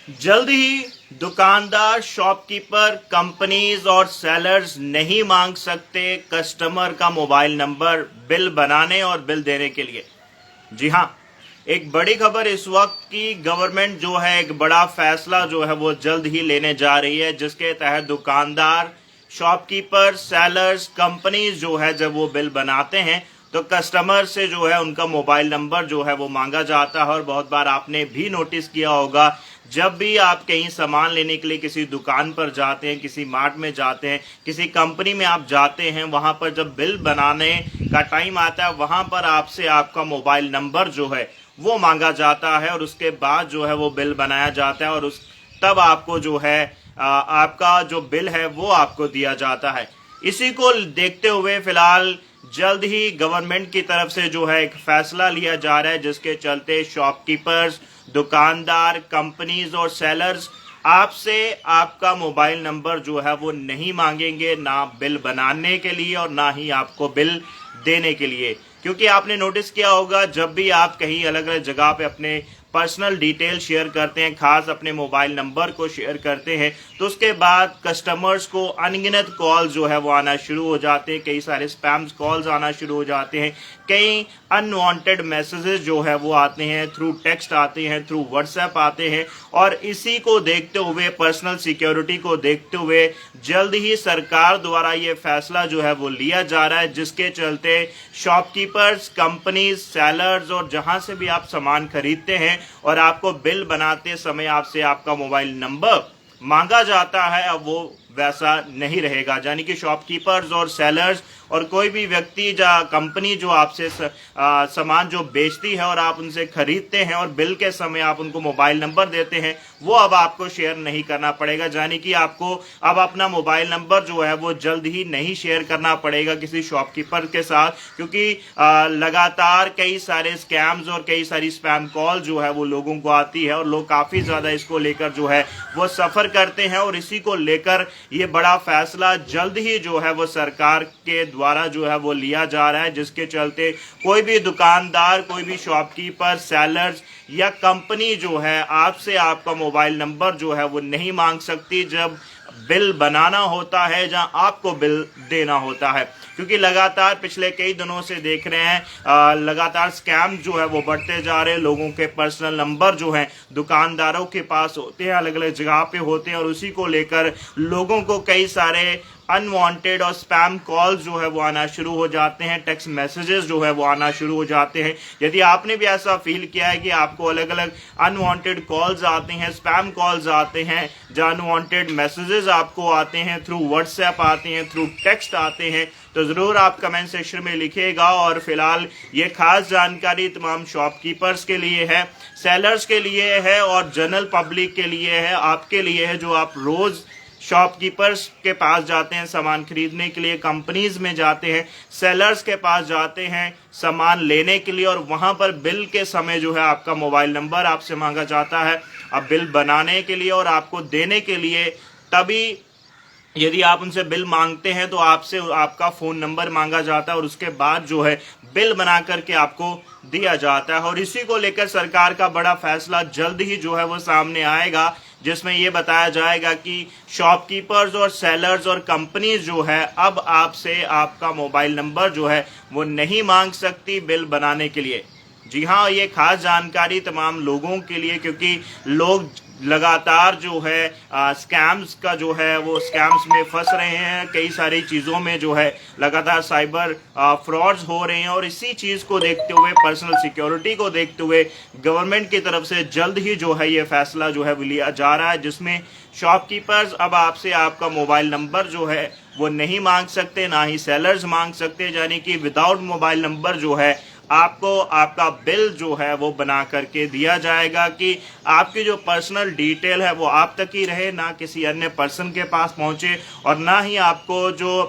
जल्द ही दुकानदार, shopkeeper, companies और सेलर्स नहीं मांग सकते कस्टमर का मोबाइल नंबर बिल बनाने और बिल देने के लिए। जी हाँ, एक बड़ी खबर इस वक्त की गवर्नमेंट जो है एक बड़ा फैसला जो है वो जल्द ही लेने जा रही है, जिसके तहत दुकानदार, शॉपकीपर, सेलर्स, कंपनीज जो है जब वो बिल बनाते हैं तो कस्टमर से जो है उनका मोबाइल नंबर जो है वो मांगा जाता है। और बहुत बार आपने भी नोटिस किया होगा, जब भी आप कहीं सामान लेने के लिए किसी दुकान पर जाते हैं, किसी मार्ट में जाते हैं, किसी कंपनी में आप जाते हैं, वहां पर जब बिल बनाने का टाइम आता है वहां पर आपसे आपका मोबाइल नंबर जो है वो मांगा जाता है और उसके बाद जो है वो बिल बनाया जाता है और उस तब आपको जो है आपका जो बिल है वो आपको दिया जाता है। इसी को देखते हुए फिलहाल जल्द ही गवर्नमेंट की तरफ से जो है एक फैसला लिया जा रहा है, जिसके चलते शॉपकीपर्स, दुकानदार, कंपनीज और सेलर्स आपसे आपका मोबाइल नंबर जो है वो नहीं मांगेंगे, ना बिल बनाने के लिए और ना ही आपको बिल देने के लिए। क्योंकि आपने नोटिस किया होगा, जब भी आप कहीं अलग अलग जगह पे अपने पर्सनल डिटेल शेयर करते हैं, खास अपने मोबाइल नंबर को शेयर करते हैं, तो उसके बाद कस्टमर्स को अनगिनत कॉल जो है वो आना शुरू हो जाते हैं, कई सारे स्पैम्स कॉल्स आना शुरू हो जाते हैं, कई अनवांटेड मैसेजेस जो है वो आते हैं, थ्रू टेक्स्ट आते हैं, थ्रू व्हाट्सएप आते हैं। और इसी को देखते हुए, पर्सनल सिक्योरिटी को देखते हुए जल्द ही सरकार द्वारा ये फैसला जो है वो लिया जा रहा है, जिसके चलते शॉपकीपर्स, कंपनीज, सेलर्स और जहां से भी आप सामान खरीदते हैं और आपको बिल बनाते समय आपसे आपका मोबाइल नंबर मांगा जाता है, अब वो वैसा नहीं रहेगा। यानी कि शॉपकीपर्स और सेलर्स और कोई भी व्यक्ति या कंपनी जो आपसे सामान जो बेचती है और आप उनसे खरीदते हैं और बिल के समय आप उनको मोबाइल नंबर देते हैं, वो अब आपको शेयर नहीं करना पड़ेगा। यानी कि आपको अब अपना मोबाइल नंबर जो है वो जल्द ही नहीं शेयर करना पड़ेगा किसी शॉपकीपर के साथ, क्योंकि लगातार कई सारे स्कैम्स और कई सारी स्पैम कॉल जो है वो लोगों को आती है और लोग काफी ज्यादा इसको लेकर जो है वो सफर करते हैं। और इसी को लेकर ये बड़ा फैसला जल्द ही जो है वो सरकार के द्वारा जो है वो लिया जा रहा है, जिसके चलते कोई भी दुकानदार, कोई भी शॉपकीपर, सेलर्स या कंपनी जो है आपसे आपका मोबाइल नंबर जो है वो नहीं मांग सकती जब बिल बनाना होता है, जहां आपको बिल देना होता है। क्योंकि लगातार पिछले कई दिनों से देख रहे हैं लगातार स्कैम जो है वो बढ़ते जा रहे हैं। लोगों के पर्सनल नंबर जो हैं दुकानदारों के पास होते हैं, अलग अलग जगह पे होते हैं और उसी को लेकर लोगों को कई सारे अनवांटेड और स्पैम कॉल्स जो है वो आना शुरू हो जाते हैं, टेक्स्ट मैसेजेस जो है वो आना शुरू हो जाते हैं। यदि आपने भी ऐसा फील किया है कि आपको अलग अलग अनवांटेड कॉल्स आते हैं, स्पैम कॉल्स आते हैं, जो अनवांटेड मैसेजेस आपको आते हैं, थ्रू व्हाट्सएप आते हैं, थ्रू टेक्स्ट आते हैं, तो जरूर आप कमेंट सेक्शन में लिखिएगा। और फिलहाल ये खास जानकारी तमाम शॉपकीपर्स के लिए है, सेलर्स के लिए है और जनरल पब्लिक के लिए है, आपके लिए है जो आप रोज शॉपकीपर्स के पास जाते हैं सामान खरीदने के लिए, कंपनीज में जाते हैं, सेलर्स के पास जाते हैं सामान लेने के लिए और वहां पर बिल के समय जो है आपका मोबाइल नंबर आपसे मांगा जाता है। अब बिल बनाने के लिए और आपको देने के लिए तभी यदि आप उनसे बिल मांगते हैं तो आपसे आपका फोन नंबर मांगा जाता है और उसके बाद जो है बिल बना करके आपको दिया जाता है। और इसी को लेकर सरकार का बड़ा फैसला जल्द ही जो है वो सामने आएगा, जिसमें ये बताया जाएगा कि शॉपकीपर्स और सेलर्स और कंपनीज जो है अब आपसे आपका मोबाइल नंबर जो है वो नहीं मांग सकती बिल बनाने के लिए। जी हाँ, ये खास जानकारी तमाम लोगों के लिए, क्योंकि लोग लगातार जो है स्कैम्स का जो है वो स्कैम्स में फंस रहे हैं, कई सारी चीज़ों में जो है लगातार साइबर फ्रॉड्स हो रहे हैं। और इसी चीज़ को देखते हुए, पर्सनल सिक्योरिटी को देखते हुए गवर्नमेंट की तरफ से जल्द ही जो है ये फैसला जो है वो लिया जा रहा है, जिसमें शॉपकीपर्स अब आपसे आपका मोबाइल नंबर जो है वो नहीं मांग सकते, ना ही सेलर्स मांग सकते। यानी कि विदाउट मोबाइल नंबर जो है आपको आपका बिल जो है वो बना करके दिया जाएगा कि आपकी जो पर्सनल डिटेल है वो आप तक ही रहे, ना किसी अन्य पर्सन के पास पहुंचे और ना ही आपको जो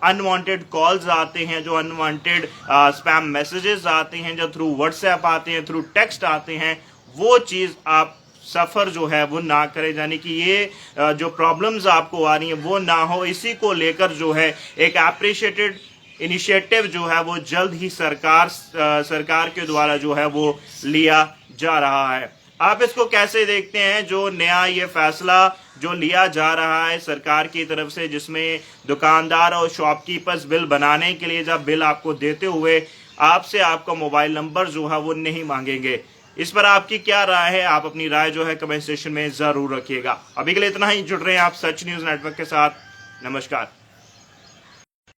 अनवांटेड कॉल्स आते हैं, जो अनवांटेड स्पैम मैसेजेस आते हैं, जो थ्रू व्हाट्सएप आते हैं, थ्रू टेक्स्ट आते हैं, वो चीज़ आप सफ़र जो है वो ना करें। यानी कि ये जो प्रॉब्लम्स आपको आ रही हैं वो ना हो। इसी को लेकर जो है एक एप्रिशिएटेड इनिशिएटिव जो है वो जल्द ही सरकार के द्वारा जो है वो लिया जा रहा है। आप इसको कैसे देखते हैं, जो नया ये फैसला जो लिया जा रहा है सरकार की तरफ से, जिसमें दुकानदार और शॉपकीपर्स बिल बनाने के लिए जब बिल आपको देते हुए आपसे आपका मोबाइल नंबर जो है वो नहीं मांगेंगे, इस पर आपकी क्या राय है? आप अपनी राय जो है कमेंट सेक्शन में जरूर रखिएगा। अभी के लिए इतना ही। जुड़ रहे हैं आप सच न्यूज नेटवर्क के साथ। नमस्कार।